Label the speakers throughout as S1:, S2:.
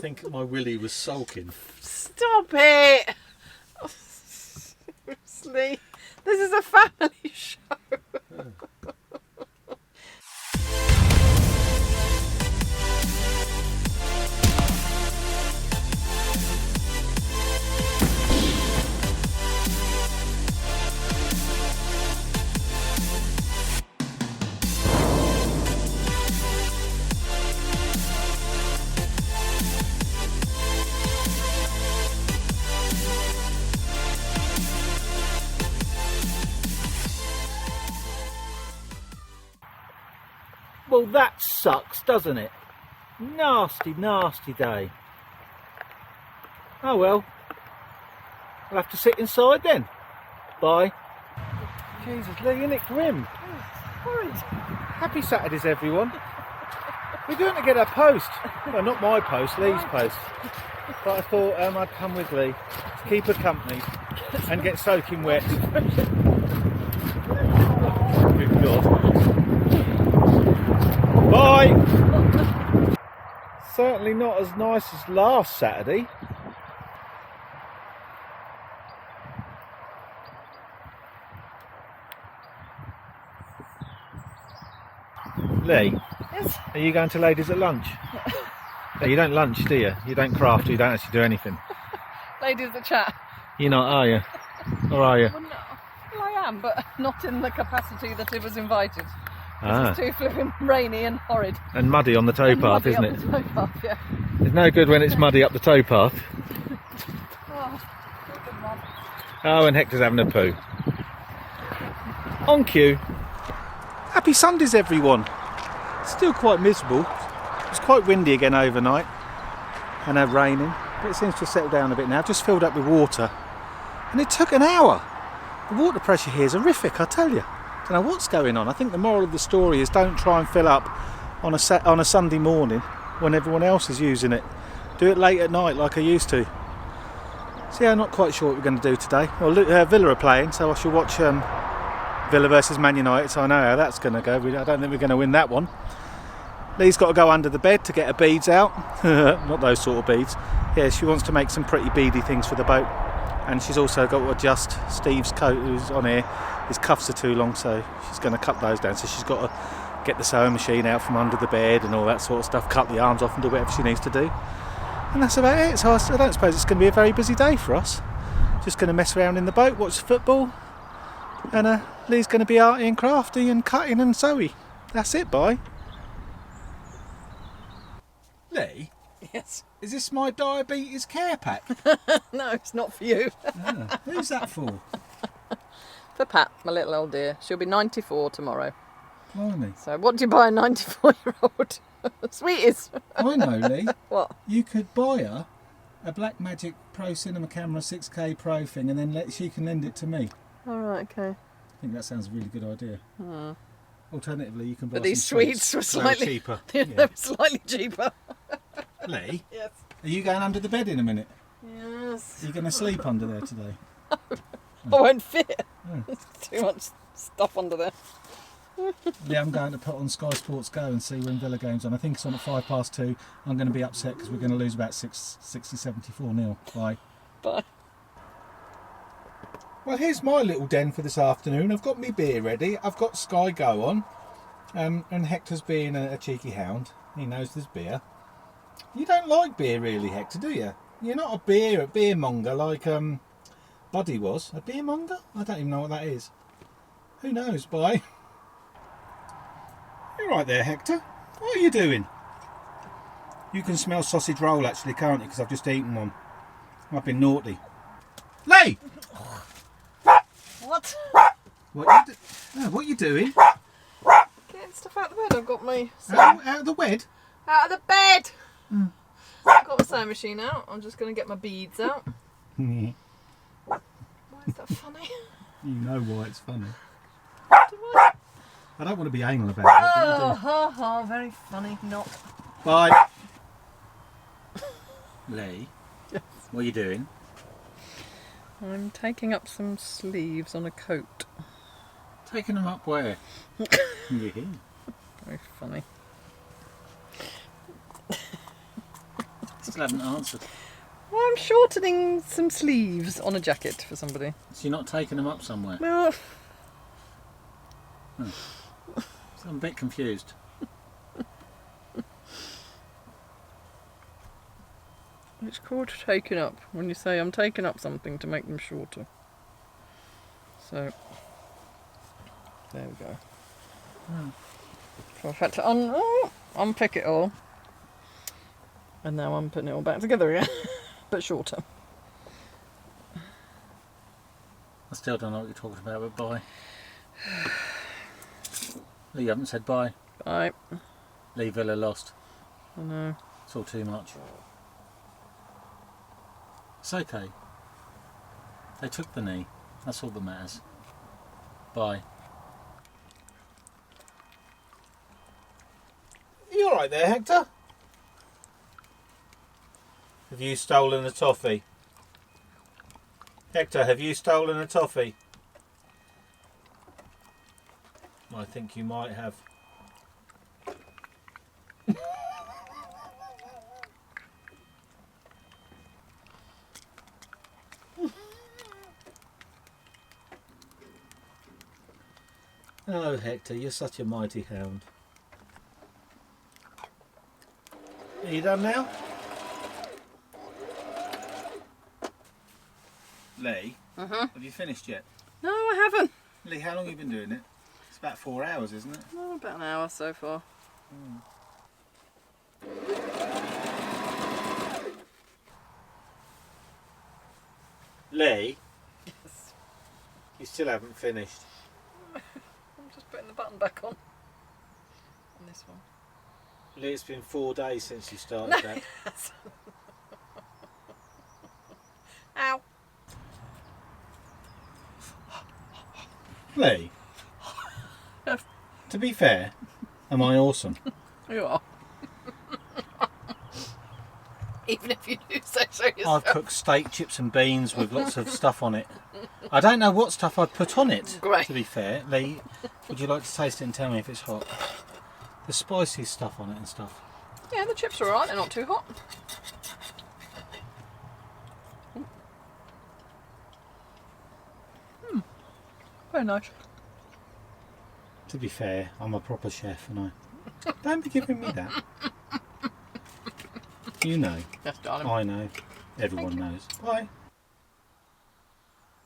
S1: think my willy was sulking.
S2: Stop it! Seriously, this is a family show.
S1: Well, that sucks, doesn't it? Nasty, nasty day. Oh well. I'll have to sit inside then. Bye. Jesus, Lee, isn't it grim?
S2: Horrid.
S1: Happy Saturdays, everyone. We're doing to get a post. Well, not my post, Lee's post. But I thought I'd come with Lee to keep her company and get soaking wet. Good God. Bye! Certainly not as nice as last Saturday. Lee,
S2: Yes.
S1: are you going to Ladies at Lunch? No, you don't lunch, do you? You don't craft, you don't actually do anything.
S2: Ladies that chat.
S1: You're not, are you? Or are you?
S2: Well, no. Well, I am, but not in the capacity that it was invited.
S1: Ah.
S2: It's too flipping rainy and horrid.
S1: And muddy on the towpath, isn't it?
S2: The towpath, yeah.
S1: It's no good when it's muddy up the towpath.
S2: Oh, good one.
S1: Oh, and Hector's having a poo. On cue. Happy Sundays, everyone. Still quite miserable. It's quite windy again overnight and raining, but it seems to have settled down a bit now. Just filled up with water, and it took an hour. The water pressure here is horrific, I tell you. Don't know what's going on. I think the moral of the story is don't try and fill up on a Sunday morning when everyone else is using it. Do it late at night like I used to. So yeah, I'm not quite sure what we're going to do today. Well, Villa are playing, so I shall watch Villa versus Man United, so I know how that's going to go. I don't think we're going to win that one. Lee's got to go under the bed to get her beads out. Not those sort of beads. Yeah, she wants to make some pretty beady things for the boat. And she's also got to adjust Steve's coat, who's on here. His cuffs are too long, so she's going to cut those down. So she's got to get the sewing machine out from under the bed and all that sort of stuff, cut the arms off and do whatever she needs to do. And that's about it. So I don't suppose it's going to be a very busy day for us. Just going to mess around in the boat, watch football. And Lee's going to be arty and crafty and cutting and sewing. That's it, bye. Lee?
S2: Yes.
S1: Is this my diabetes care pack?
S2: No, it's not for you.
S1: Who's that for?
S2: For Pat, my little old dear. She'll be 94 tomorrow.
S1: Blimey.
S2: So what do you buy a 94-year-old? Sweeties.
S1: I know, Lee.
S2: What?
S1: You could buy her a Blackmagic Pro Cinema Camera 6K Pro thing, and then she can lend it to me.
S2: All right, okay.
S1: I think that sounds a really good idea. Alternatively, you can buy
S2: But these
S1: some
S2: sweets were
S1: They
S2: slightly
S1: cheaper.
S2: They were slightly cheaper.
S1: Lee,
S2: Yes.
S1: are you going under the bed in a minute?
S2: Yes.
S1: Are you going to sleep under there today?
S2: I won't fit.
S1: Oh.
S2: There's too much stuff under there.
S1: Yeah, I'm going to put on Sky Sports Go and see when Villa game's on. I think it's on at 2:05. I'm going to be upset because we're going to lose about 60-74-0. Bye.
S2: Bye.
S1: Well, here's my little den for this afternoon. I've got my beer ready. I've got Sky Go on. And Hector's being a cheeky hound. He knows there's beer. You don't like beer really, Hector, do you? You're not a beer monger like Buddy was. A beer monger? I don't even know what that is. Who knows, bye. You're right there, Hector. What are you doing? You can smell sausage roll actually, can't you? Because I've just eaten one. I've been naughty. Lee!
S2: What?
S1: What are you doing?
S2: Getting stuff out of the bed. I've got my
S1: Out of the bed?
S2: out of the bed. I've got the sewing machine out. I'm just going to get my beads out.
S1: You
S2: Why is that funny?
S1: know why it's funny.
S2: Do I?
S1: I don't want to be anal about it. But you
S2: Oh, ha ha, very funny. Not.
S1: do. Bye. Lee,
S2: Yes.
S1: what are you doing?
S2: I'm taking up some sleeves on a coat.
S1: Taking them up where? Yeah.
S2: Very funny.
S1: Still haven't answered.
S2: Well, I'm shortening some sleeves on a jacket for somebody.
S1: So you're not taking them up somewhere?
S2: Well,
S1: So I'm a bit confused.
S2: it's called taking up when you say I'm taking up something to make them shorter. So there we go. So I've had to unpick it all, and now I'm putting it all back together again, but shorter.
S1: I still don't know what you're talking about, but bye. You haven't said bye.
S2: Bye.
S1: Leave Villa lost.
S2: I know.
S1: It's all too much. It's okay. They took the knee. That's all that matters. Bye. You alright there, Hector? Have you stolen a toffee? Hector, have you stolen a toffee? I think you might have. Oh, Hector, you're such a mighty hound. Are you done now? Lee, have you finished yet?
S2: No, I haven't.
S1: Lee, how long have you been doing it? It's about 4 hours, isn't it?
S2: Oh, about an hour so far.
S1: Lee?
S2: Yes.
S1: You still haven't finished.
S2: I'm just putting the button back on this one.
S1: Lee, it's been 4 days since you started that.
S2: Ow.
S1: Lee? To be fair, am I awesome?
S2: You are. Even if you do say so yourself.
S1: I've cooked steak, chips and beans with lots of stuff on it. I don't know what stuff I'd put on it,
S2: Great.
S1: to be fair. Lee, would you like to taste it and tell me if it's hot? There's spicy stuff on it and stuff.
S2: Yeah, the chips are alright, they're not too hot. Very nice.
S1: To be fair, I'm a proper chef and I... Don't be giving me that. You know.
S2: Yes, darling.
S1: I know. Everyone knows. Bye.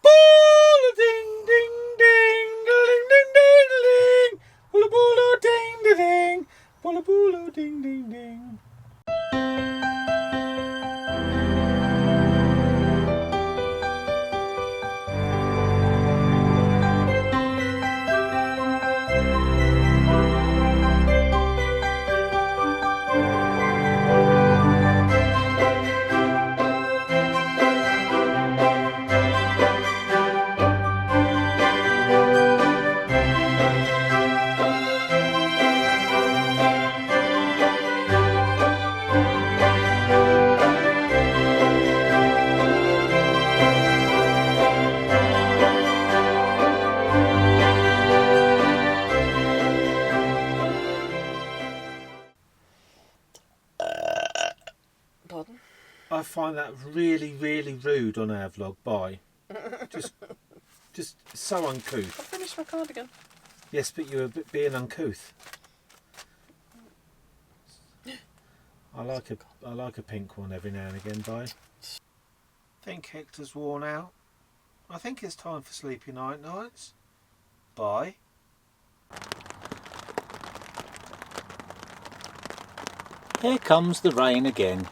S1: Ding ding ding ding ding ding ding bula bula ding ding ding bula bula ding ding ding.
S2: Pardon?
S1: I find that really, really rude on our vlog. Bye. Just so uncouth.
S2: I finished my cardigan.
S1: Yes, but you were being uncouth. I like a pink one every now and again. Bye. I think Hector's worn out. I think it's time for sleepy nights. Bye. Here comes the rain again.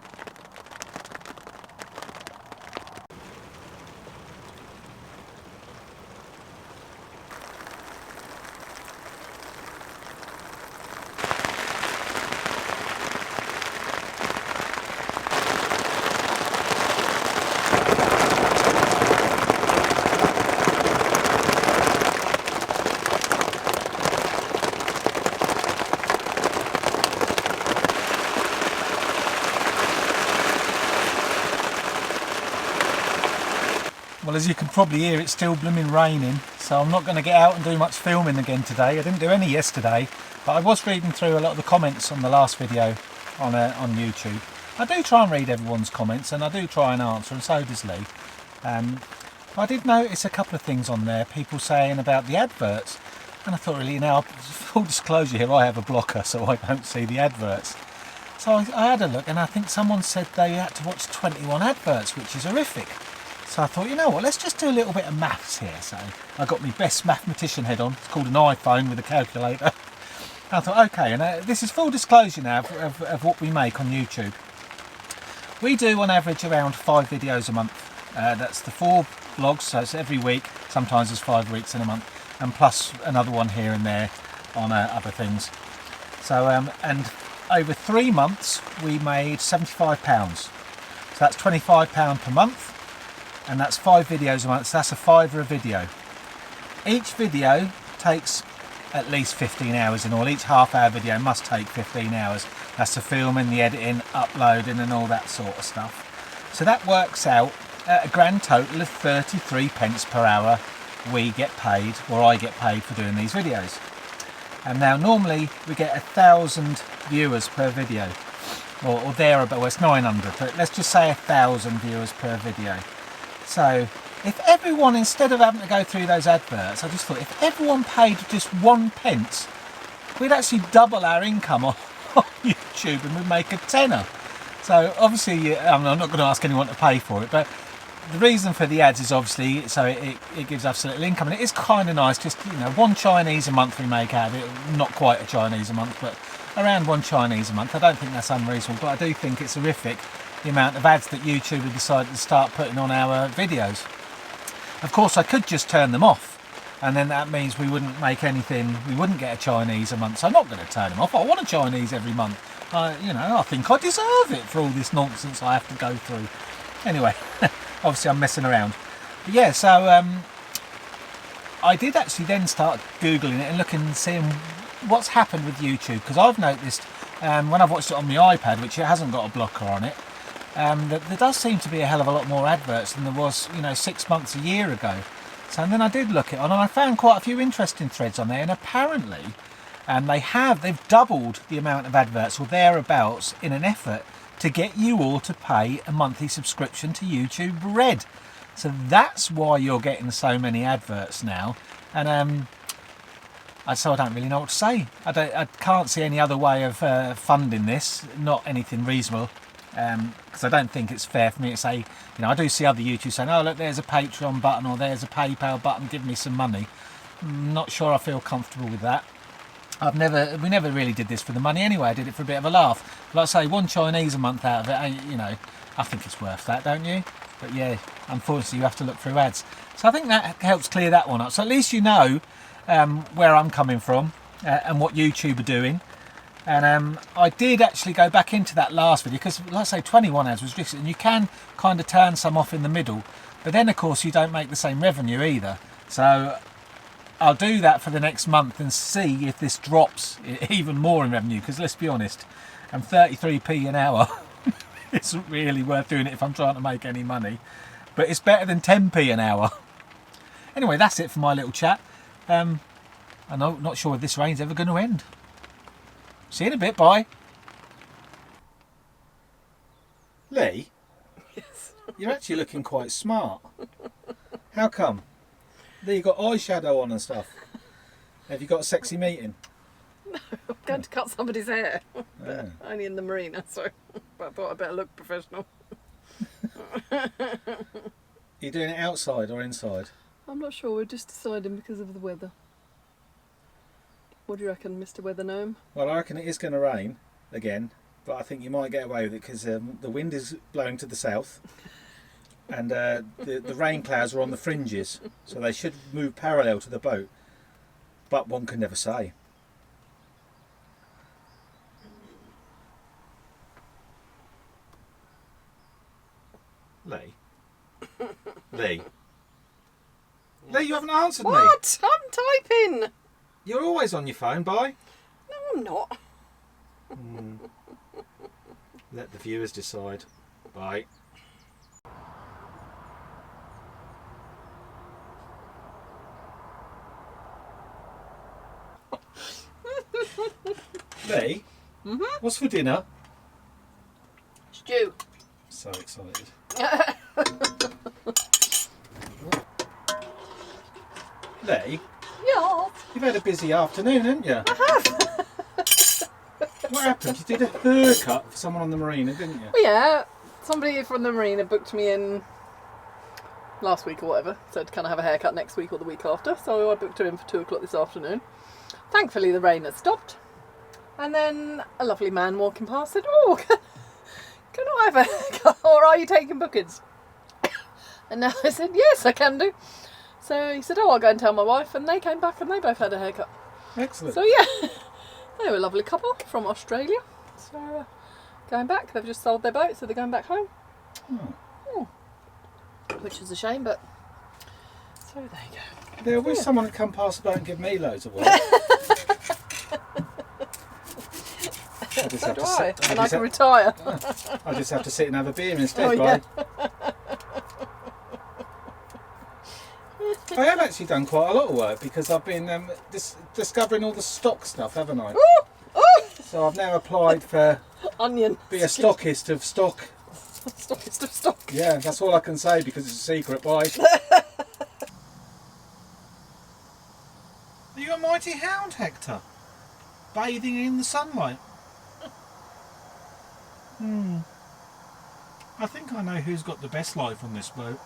S1: Well, as you can probably hear, it's still blooming raining, so I'm not going to get out and do much filming again today. I didn't do any yesterday, but I was reading through a lot of the comments on the last video on YouTube, I do try and read everyone's comments, and I do try and answer, and so does Lee. I did notice a couple of things on there, people saying about the adverts, and I thought, really, full disclosure here, I have a blocker, so I don't see the adverts. So I had a look, and I think someone said they had to watch 21 adverts, which is horrific. So I thought, you know what, let's just do a little bit of maths here. So I got my best mathematician head on. It's called an iPhone with a calculator. I thought, okay, and this is full disclosure now of what we make on YouTube. We do on average around 5 videos a month. That's the 4 vlogs, so it's every week. Sometimes there's 5 weeks in a month, and plus another one here and there on other things. So and over 3 months we made £75. So that's £25 per month, and that's 5 videos a month. So that's a £5 a video. Each video takes at least 15 hours in all. Each half-hour video must take 15 hours. That's the filming, the editing, uploading, and all that sort of stuff. So that works out at a grand total of 33p per hour we get paid, or I get paid, for doing these videos. And now normally we get 1,000 viewers per video, or thereabout. Well, it's 900, but let's just say 1,000 viewers per video. So if everyone, instead of having to go through those adverts, I just thought if everyone paid just 1p, we'd actually double our income on YouTube, and we'd make a tenner. So obviously, I'm not going to ask anyone to pay for it, but the reason for the ads is obviously so it gives us a little income, and it is kind of nice. Just, you know, 1 Chinese a month we make out of it. Not quite a Chinese a month, but around 1 Chinese a month. I don't think that's unreasonable, but I do think it's horrific the amount of ads that YouTube have decided to start putting on our videos. Of course, I could just turn them off, and then that means we wouldn't make anything. We wouldn't get a Chinese a month. So I'm not going to turn them off. I want a Chinese every month. You know, I think I deserve it for all this nonsense I have to go through. Anyway, obviously I'm messing around. But yeah, so I did actually then start Googling it and looking and seeing what's happened with YouTube, because I've noticed when I've watched it on my iPad, which it hasn't got a blocker on it, that there does seem to be a hell of a lot more adverts than there was, you know, 6 months, a year ago. So and then I did look it on, and I found quite a few interesting threads on there, and apparently they've doubled the amount of adverts or thereabouts in an effort to get you all to pay a monthly subscription to YouTube Red. So that's why you're getting so many adverts now. And so I don't really know what to say. I can't see any other way of funding this, not anything reasonable, because I don't think it's fair for me to say, you know, I do see other YouTubers saying, oh look, there's a Patreon button, or there's a PayPal button, give me some money. I'm not sure I feel comfortable with that. We never really did this for the money anyway. I did it for a bit of a laugh. Like I say, 1 Chinese a month out of it, you know, I think it's worth that, don't you? But yeah, unfortunately you have to look through ads. So I think that helps clear that one up. So at least you know where I'm coming from and what YouTube are doing. And I did actually go back into that last video, because like I say, 21 ads was restricted, and you can kind of turn some off in the middle, but then of course you don't make the same revenue either. So I'll do that for the next month and see if this drops even more in revenue, because let's be honest, 33p an hour isn't really worth doing it if I'm trying to make any money, but it's better than 10p an hour. Anyway, that's it for my little chat. I'm not sure if this rain's ever going to end. See you in a bit, bye. Lee?
S2: Yes.
S1: You're actually looking quite smart. How come? There, you got eyeshadow on and stuff. Have you got a sexy meeting?
S2: No, I'm going to cut somebody's hair.
S1: Yeah.
S2: Only in the marina, so but I thought I'd better look professional.
S1: You doing it outside or inside?
S2: I'm not sure, we're just deciding because of the weather. What do you reckon, Mr. Weather Gnome?
S1: Well, I reckon it is going to rain again, but I think you might get away with it because the wind is blowing to the south. And the rain clouds are on the fringes, so they should move parallel to the boat, but one can never say. Lee? Lee? Lee, you haven't answered me.
S2: What? I'm typing.
S1: You're always on your phone, bye.
S2: No, I'm not.
S1: Let the viewers decide. Bye. Lee, what's for dinner?
S2: Stew.
S1: So excited. Lee,
S2: Yeah.
S1: you've had a busy afternoon, haven't you?
S2: I have.
S1: What happened? You did a haircut for someone on the marina, didn't you?
S2: Well, yeah, somebody from the marina booked me in last week or whatever, said can I have a haircut next week or the week after, so I booked her in for 2 o'clock this afternoon. Thankfully the rain has stopped, and then a lovely man walking past said, oh, can I have a haircut, or are you taking bookings? And now I said yes, I can do. So he said, oh, I'll go and tell my wife, and they came back and they both had a haircut.
S1: Excellent.
S2: So yeah, they were a lovely couple from Australia. So going back, they've just sold their boat, so they're going back home.
S1: Oh.
S2: Which is a shame, but so there you go.
S1: There wish someone had come past the boat and give me loads of work. I just have to sit,
S2: and I can retire.
S1: I just have to sit and have a beer instead.
S2: Oh, yeah.
S1: I have actually done quite a lot of work because I've been discovering all the stock stuff, haven't I?
S2: Ooh, ooh.
S1: So I've now applied for
S2: Onion.
S1: be a stockist of stock.
S2: Stockist of stock.
S1: Yeah, that's all I can say because it's a secret. Bye. Are you a mighty hound, Hector? Bathing in the sunlight. I think I know who's got the best life on this boat.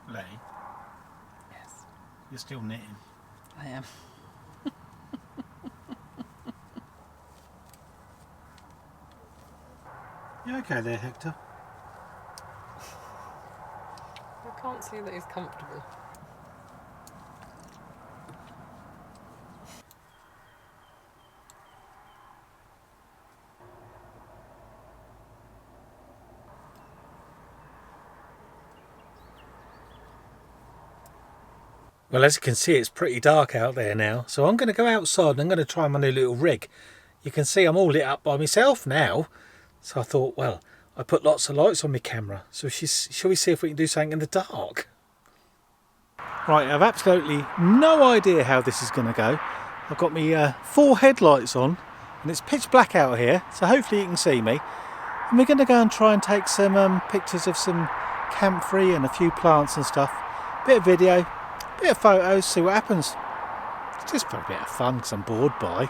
S1: Lee,
S2: Yes,
S1: you're still knitting.
S2: I am.
S1: You okay there, Hector?
S2: I can't see that he's comfortable.
S1: Well, as you can see, it's pretty dark out there now, so I'm going to go outside and I'm going to try my new little rig. You can see I'm all lit up by myself now, so I thought, well, I put lots of lights on my camera, so shall we see if we can do something in the dark? Right, I've absolutely no idea how this is going to go. I've got my 4 headlights on, and it's pitch black out here, so hopefully you can see me. And we're going to go and try and take some pictures of some camphor and a few plants and stuff. Bit of video. Bit of photos, see what happens. It's just for a bit of fun because I'm bored by.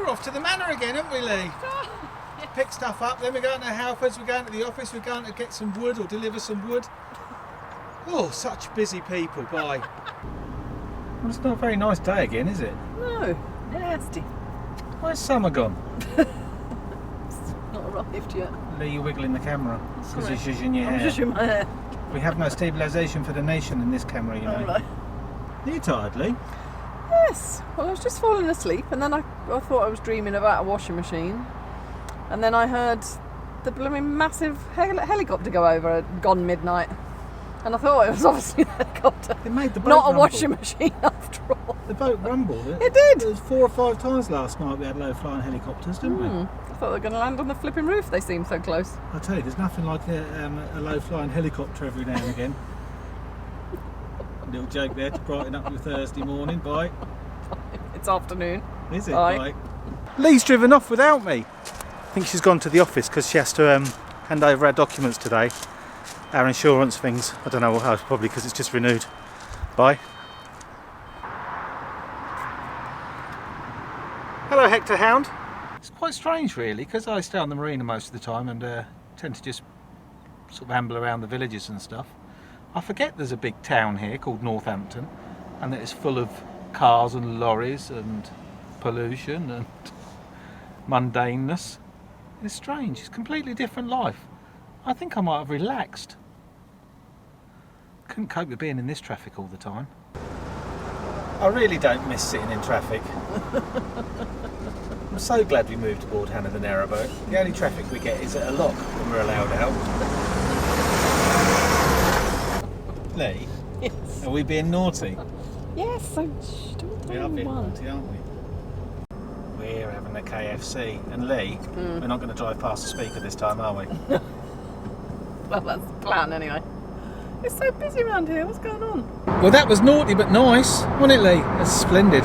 S1: Off to the manor again, haven't we, Lee? Pick stuff up, then we're going to Halfords, we're going to the office, we're going to get some wood or deliver some wood. Oh, such busy people, bye. Well, it's not a very nice day again, is it?
S2: No, nasty.
S1: Where's summer gone?
S2: Not arrived yet.
S1: Lee, you're wiggling the camera because
S2: Sorry.
S1: you're zhuzhing your
S2: I'm
S1: hair.
S2: zhuzhing my hair.
S1: We have no stabilisation for the nation in this camera, you know.
S2: All right.
S1: Are you tired, Lee?
S2: Yes. Well, I was just falling asleep, and then I thought I was dreaming about a washing machine, and then I heard the blooming massive helicopter go over at gone midnight, and I thought it was obviously the helicopter,
S1: It made the boat
S2: not a
S1: rumble.
S2: washing machine after all.
S1: The boat rumbled.
S2: It did.
S1: It was 4 or 5 times last night we had low-flying helicopters, didn't we?
S2: I thought they were going to land on the flipping roof. They seem so close.
S1: I tell you, there's nothing like a low-flying helicopter every now and again. Little joke there to brighten up your Thursday morning. Bye.
S2: It's afternoon.
S1: Is it?
S2: Bye.
S1: Lee's driven off without me. I think she's gone to the office because she has to hand over our documents today. Our insurance things. I don't know how, probably because it's just renewed. Bye. Hello, Hector Hound. It's quite strange, really, because I stay on the marina most of the time and tend to just sort of amble around the villages and stuff. I forget there's a big town here called Northampton and that it's full of cars and lorries and pollution and mundaneness. It's strange. It's a completely different life. I think I might have relaxed. Couldn't cope with being in this traffic all the time. I really don't miss sitting in traffic. I'm so glad we moved aboard Hannah the Narrowboat. The only traffic we get is at a lock when we're allowed out. Lee,
S2: Yes.
S1: are we being naughty?
S2: Yes. So don't
S1: We are being
S2: one.
S1: naughty, aren't we? We're having a KFC. And Lee, we're not going to drive past the speaker this time, are we?
S2: Well, that's the plan anyway. It's so busy around here. What's going on?
S1: Well, that was naughty but nice, wasn't it, Lee? That's splendid.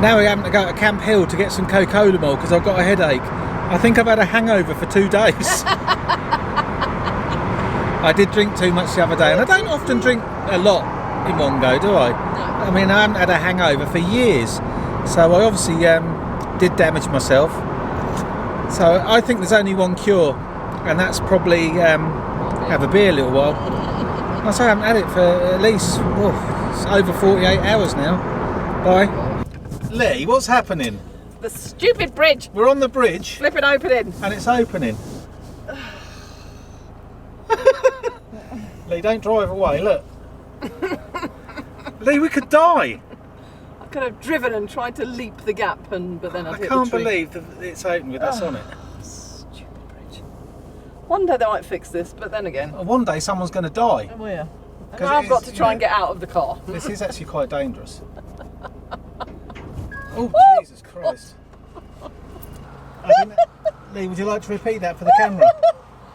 S1: Now we're having to go to Camp Hill to get some Coca-Cola because I've got a headache. I think I've had a hangover for 2 days. I did drink too much the other day, and I don't often drink a lot in one go, do I?
S2: No.
S1: I mean, I haven't had a hangover for years, so I obviously did damage myself. So I think there's only one cure, and that's probably have a beer a little while. I say I haven't had it for at least it's over 48 hours now. Bye. Lee, what's happening?
S2: The stupid bridge.
S1: We're on the bridge
S2: Flipping opening.
S1: and it's opening. Lee, don't drive away, look. Lee, we could die.
S2: I could have driven and tried to leap the gap, but then I'd
S1: I
S2: hit
S1: can't
S2: the tree.
S1: believe that it's open with us on it.
S2: Stupid bridge. One day they might fix this, but then again.
S1: One day someone's going to die.
S2: Oh yeah. And
S1: 'Cause
S2: I've
S1: it
S2: got
S1: is,
S2: to
S1: you
S2: try
S1: know-
S2: and get out of the car.
S1: This is actually quite dangerous. Oh, Jesus Christ. Lee, would you like to repeat that for the camera?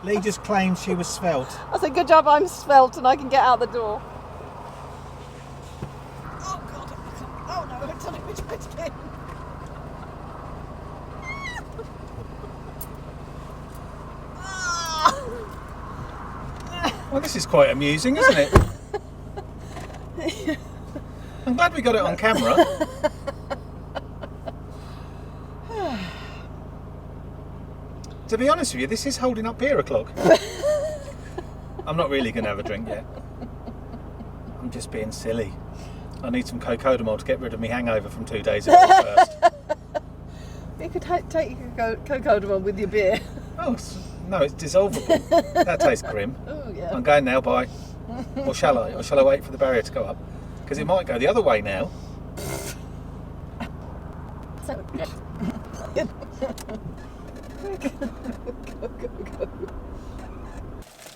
S1: Lee just claimed she was svelte.
S2: I said, good job I'm svelte and I can get out the door. Oh God. Oh no, it's on which way to get in.
S1: Well, this is quite amusing, isn't it? I'm glad we got it on camera. To be honest with you, this is holding up beer o'clock. I'm not really going to have a drink yet. I'm just being silly. I need some Coca-Cola to get rid of me hangover from 2 days ago first.
S2: You could take your Coca-Cola with your beer.
S1: Oh, no, it's dissolvable. That tastes grim.
S2: Oh yeah.
S1: I'm going now, bye. Or shall I? Or shall I wait for the barrier to go up? Because it might go the other way now.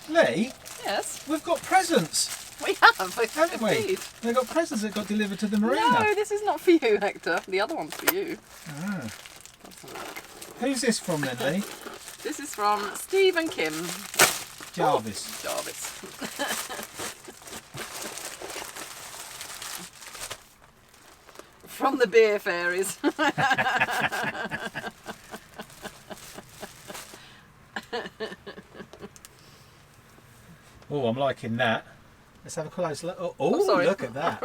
S1: Lee,
S2: Yes,
S1: we've got presents,
S2: we have.
S1: haven't we?
S2: Indeed.
S1: We've got presents that got delivered to the marina.
S2: No, this is not for you, Hector. The other one's for you.
S1: Ah.
S2: Let's have a look.
S1: Who's this from then, Lee?
S2: This is from Steve and Kim
S1: Jarvis.
S2: Jarvis. From the beer fairies.
S1: Oh, I'm liking that. Let's have a close look. Oh,
S2: Oh, sorry.
S1: look at that.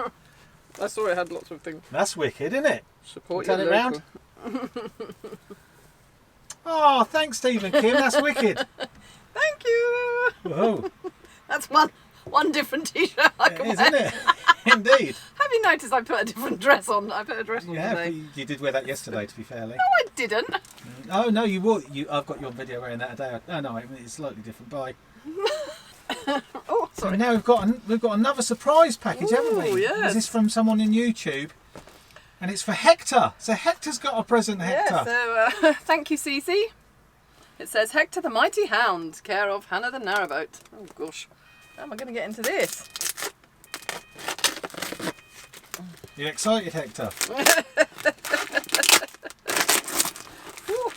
S2: I saw it had lots of things.
S1: That's wicked, isn't it?
S2: Support
S1: Turn
S2: your
S1: it round.
S2: local.
S1: Oh, thanks, Steve and Kim. That's wicked.
S2: Thank you.
S1: Whoa.
S2: That's one different t-shirt I
S1: It
S2: can
S1: is,
S2: wear.
S1: isn't it? Indeed.
S2: Have you noticed I put a different dress on? I put a dress on
S1: Yeah,
S2: today.
S1: you did wear that yesterday, to be fairly.
S2: No, I didn't.
S1: Oh no, you would. I've got your video wearing that today. No, it's slightly different. Bye.
S2: Oh,
S1: So
S2: sorry.
S1: now we've got another surprise package, haven't we?
S2: Ooh, yes.
S1: This is from someone on YouTube, and it's for Hector. So Hector's got a present, Hector.
S2: Yeah, so thank you, Cece. It says Hector the Mighty Hound, care of Hannah the Narrowboat. Oh gosh, how am I going to get into this?
S1: You excited, Hector?
S2: Ooh.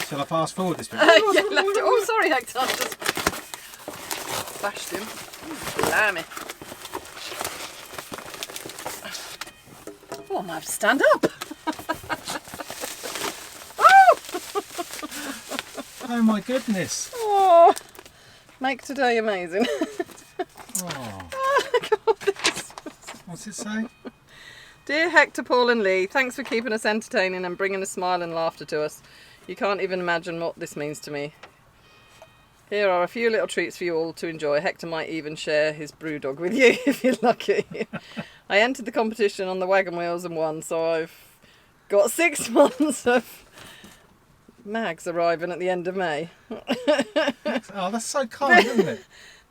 S1: Shall I fast forward this bit?
S2: Yeah, left it. Oh, sorry, Hector. I just bashed him. Blimey. Oh, I might have to stand up.
S1: Oh my goodness!
S2: Oh, make today amazing.
S1: Oh,
S2: Look at all this.
S1: what's it say?
S2: Dear Hector, Paul and Lee, thanks for keeping us entertaining and bringing a smile and laughter to us. You can't even imagine what this means to me. Here are a few little treats for you all to enjoy. Hector might even share his brew dog with you if you're lucky. I entered the competition on the wagon wheels and won, so I've got 6 months of mags arriving at the end of May.
S1: Oh, that's so kind, isn't it?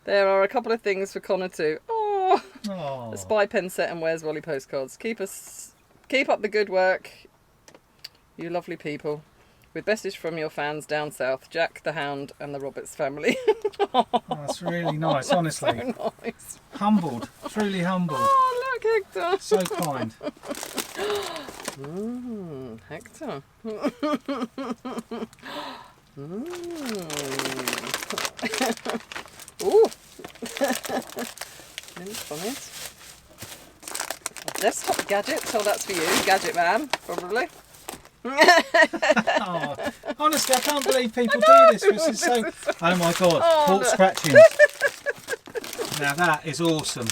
S2: There are a couple of things for Connor too. Oh,
S1: Oh,
S2: a spy pen set and Where's Wally postcards. Keep up the good work, you lovely people. With message from your fans down south, Jack the Hound and the Roberts family.
S1: oh, that's really nice, honestly.
S2: So nice.
S1: Humbled, truly humbled.
S2: Oh, look, Hector.
S1: So kind.
S2: Hector. Ooh. Mint bonnet. A desktop gadget, so that's for you, Gadget Man, probably.
S1: Oh, honestly, I can't believe people do this. This is so. Oh my god,
S2: Oh,
S1: port
S2: look.
S1: scratchings. Now that is awesome.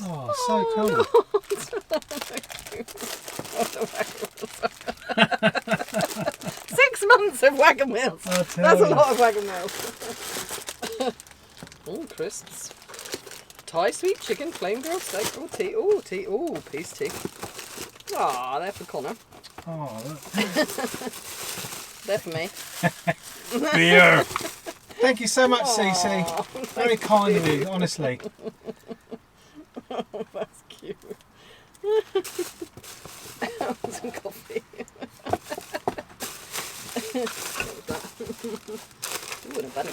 S1: Oh, so cool.
S2: 6 months of wagon wheels.
S1: I tell
S2: That's a
S1: you.
S2: lot of wagon wheels. Oh, crisps. Thai sweet chicken, flame grilled steak. Oh, tea. Oh, tea. Oh, peace tea. Ah, they're for Connor.
S1: Oh, look.
S2: They're for me.
S1: Beer. Thank you so much,
S2: Aw,
S1: Cece. Very kind of you, honestly.
S2: Oh, that's cute. Some coffee. Ooh, and a bunny.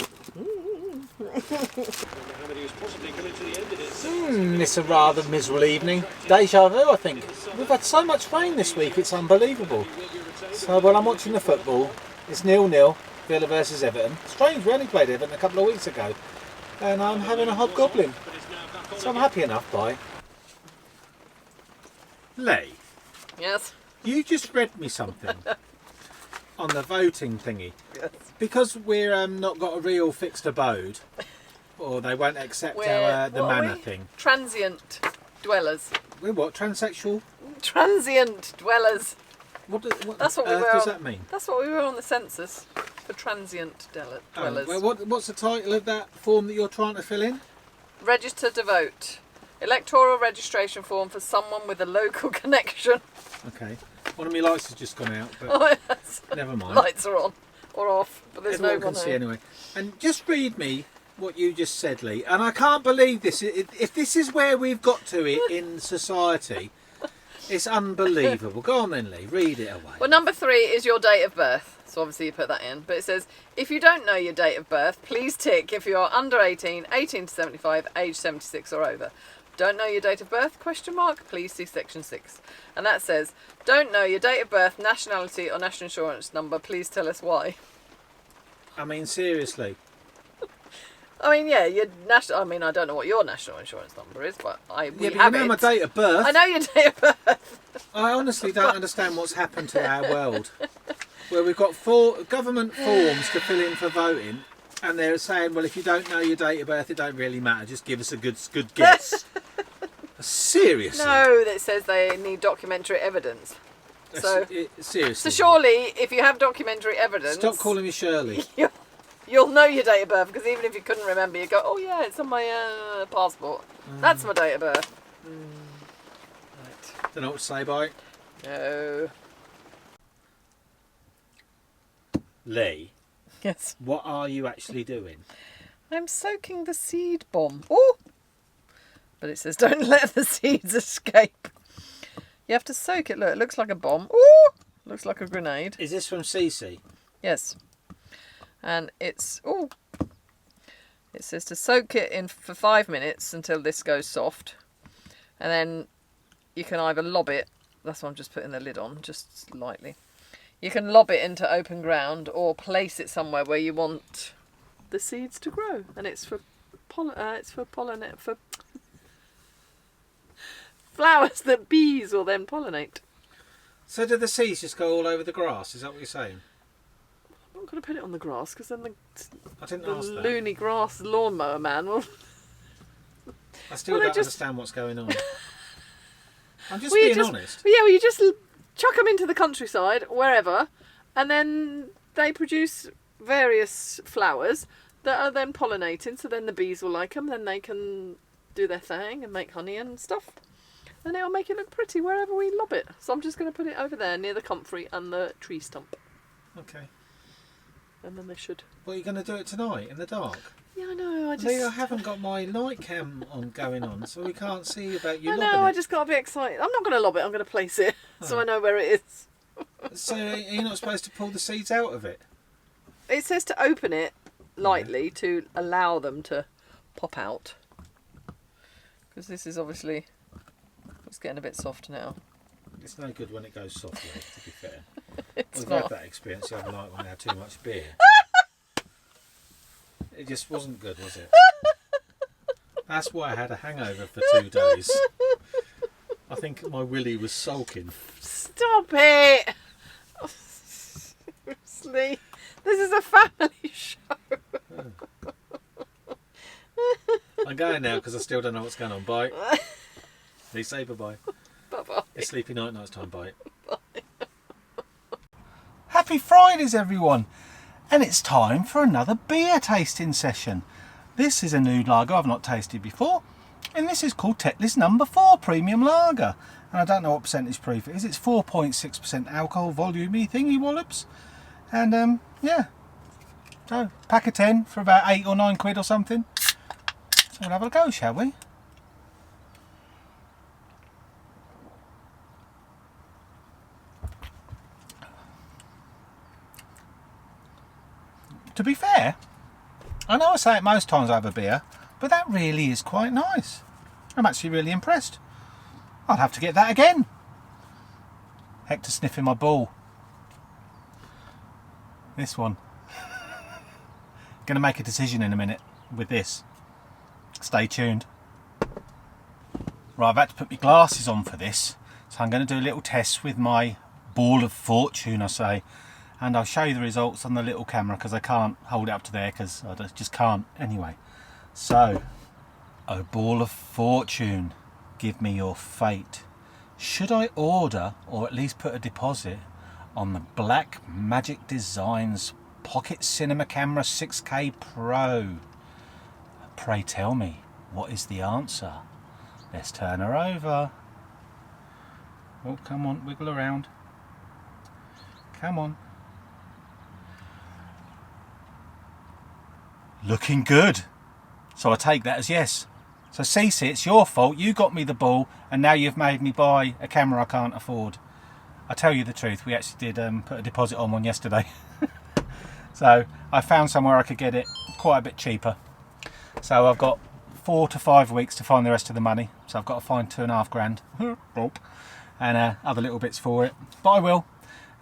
S1: It's a rather miserable evening. Deja vu, I think. We've had so much rain this week, it's unbelievable. So while I'm watching the football, it's 0-0, Villa versus Everton. Strange, we only played Everton a couple of weeks ago. And I'm having a hobgoblin. So I'm happy enough by. Lee,
S2: Yes.
S1: you just read me something on the voting thingy.
S2: Yes.
S1: Because we're not got a real fixed abode, or they won't accept
S2: We're,
S1: the
S2: what are
S1: manor
S2: we?
S1: thing.
S2: Transient dwellers.
S1: We're what? Transsexual?
S2: Transient dwellers.
S1: What
S2: That's what we
S1: earth
S2: were
S1: does
S2: on-
S1: that mean?
S2: That's what we were on the census for transient dwellers.
S1: Well, what's the title of that form that you're trying to fill in?
S2: Register to vote. Electoral registration form for someone with a local connection.
S1: Okay. One of my lights has just gone out, but
S2: Oh, yes.
S1: never mind.
S2: Lights are on or off, but there's
S1: Everyone
S2: no
S1: can
S2: one
S1: see
S2: here.
S1: anyway. And just read me what you just said, Lee. And I can't believe this. If this is where we've got to it in society, it's unbelievable. Go on then, Lee. Read it away.
S2: Well, number 3 is your date of birth. So obviously you put that in. But it says, if you don't know your date of birth, please tick if you are under 18, 18 to 75, age 76 or over. Don't know your date of birth? Question mark. Please see section 6. And that says, don't know your date of birth, nationality or national insurance number. Please tell us why.
S1: I mean, seriously.
S2: I mean, yeah, your national. I mean, I don't know what your national insurance number is, but we
S1: Yeah, but you
S2: have
S1: know
S2: it.
S1: my date of birth.
S2: I know your date of birth.
S1: I honestly don't understand what's happened to our world. Where we've got 4 government forms to fill in for voting, and they're saying, well, if you don't know your date of birth, it don't really matter. Just give us a good guess. Seriously?
S2: No, that says they need documentary evidence. So
S1: seriously.
S2: So surely, if you have documentary evidence,
S1: Stop calling me Shirley.
S2: you'll know your date of birth, because even if you couldn't remember, you go, oh yeah, it's on my passport. That's my date of birth. Right.
S1: Don't know what to say, bye.
S2: No.
S1: Lee,
S2: Yes.
S1: what are you actually doing?
S2: I'm soaking the seed bomb. Oh! But it says don't let the seeds escape. You have to soak it. Look, it looks like a bomb. Ooh! Looks like a grenade.
S1: Is this from Cece?
S2: Yes. And it's... Oh! It says to soak it in for 5 minutes until this goes soft. And then you can either lob it. That's why I'm just putting the lid on, just lightly. You can lob it into open ground or place it somewhere where you want the seeds to grow. And it's for pollinate, for flowers that bees will then pollinate.
S1: So do the seeds just go all over the grass? Is that what you're saying?
S2: I'm not going to put it on the grass, because then
S1: I didn't
S2: the
S1: ask that.
S2: loony grass lawnmower man will...
S1: I still
S2: Well,
S1: don't
S2: just-
S1: understand what's going on. I'm just being honest.
S2: Yeah, well, you just chuck them into the countryside, wherever, and then they produce various flowers that are then pollinating, so then the bees will like them, then they can do their thing and make honey and stuff. And it'll make it look pretty wherever we lob it. So I'm just going to put it over there near the comfrey and the tree stump.
S1: Okay.
S2: And then they should...
S1: Well, you're going to do it tonight in the dark?
S2: Yeah, I know,
S1: Lee, I haven't got my night cam going on, so we can't see about you lobbing
S2: I know, I
S1: it.
S2: just got a bit excited. I'm not going to lob it, I'm going to place it so I know where it is.
S1: So you're not supposed to pull the seeds out of it?
S2: It says to open it lightly to allow them to pop out. Because this is obviously... It's getting a bit soft now.
S1: It's no good when it goes soft, Lee, to be fair.
S2: It's
S1: We've
S2: not.
S1: had that experience the other night when we had too much beer. It just wasn't good, was it? That's why I had a hangover for 2 days. I think my willy was sulking.
S2: Stop it! Seriously. This is a family show.
S1: I'm going now because I still don't know what's going on. Bye. Please say bye-bye.
S2: Bye-bye.
S1: It's sleepy night time. Bye. Happy Fridays, everyone. And it's time for another beer tasting session. This is a new lager I've not tasted before. And this is called Tetley's Number 4 Premium Lager. And I don't know what percentage proof it is. It's 4.6% alcohol volumey thingy wallops. And yeah. So, pack of 10 for about 8 or 9 quid or something. So we'll have a go, shall we? To be fair, I know I say it most times I have a beer, but that really is quite nice. I'm actually really impressed. I'll have to get that again. Hector sniffing my ball. This one. Gonna make a decision in a minute with this. Stay tuned. Right, I've had to put my glasses on for this, so I'm going to do a little test with my ball of fortune, I say. And I'll show you the results on the little camera because I can't hold it up to there because I just can't anyway. So, oh ball of fortune, give me your fate. Should I order or at least put a deposit on the Black Magic Designs Pocket Cinema Camera 6K Pro? Pray tell me, what is the answer? Let's turn her over. Oh, come on, wiggle around. Come on. Looking good. So I take that as yes. So Cece, it's your fault. You got me the ball and now you've made me buy a camera I can't afford. I tell you the truth, we actually did put a deposit on one yesterday. So I found somewhere I could get it quite a bit cheaper. So I've got 4 to 5 weeks to find the rest of the money. So I've got to find 2.5 grand and other little bits for it. But I will.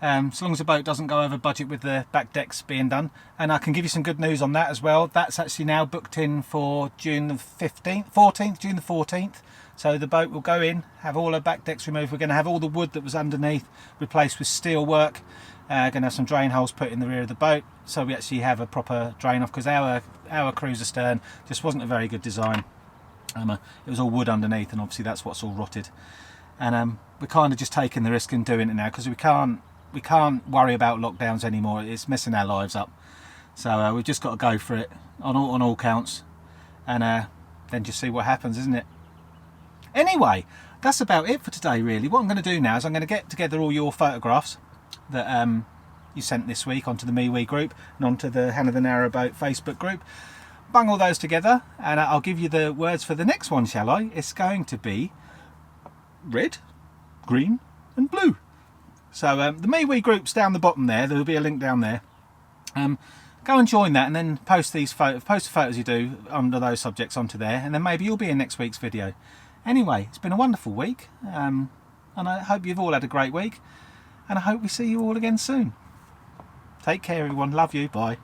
S1: As long as the boat doesn't go over budget with the back decks being done. And I can give you some good news on that as well. That's actually now booked in for June the 14th, June the 14th. So the boat will go in, have all her back decks removed. We're going to have all the wood that was underneath replaced with steel work. Going to have some drain holes put in the rear of the boat. So we actually have a proper drain off because our cruiser stern just wasn't a very good design. It was all wood underneath, and obviously that's what's all rotted. And we're kind of just taking the risk and doing it now, because we can't worry about lockdowns anymore. It's messing our lives up. So we've just got to go for it on all counts, and then just see what happens, isn't it? Anyway, that's about it for today, really. What I'm going to do now is I'm going to get together all your photographs that you sent this week onto the MeWe group and onto the Hannah the Narrowboat Facebook group. Bung all those together, and I'll give you the words for the next one, shall I? It's going to be red, green and blue. So the MeWe group's down the bottom there. There'll be a link down there. Go and join that, and then post the photos you do under those subjects onto there, and then maybe you'll be in next week's video. Anyway, it's been a wonderful week, and I hope you've all had a great week, and I hope we see you all again soon. Take care, everyone. Love you. Bye.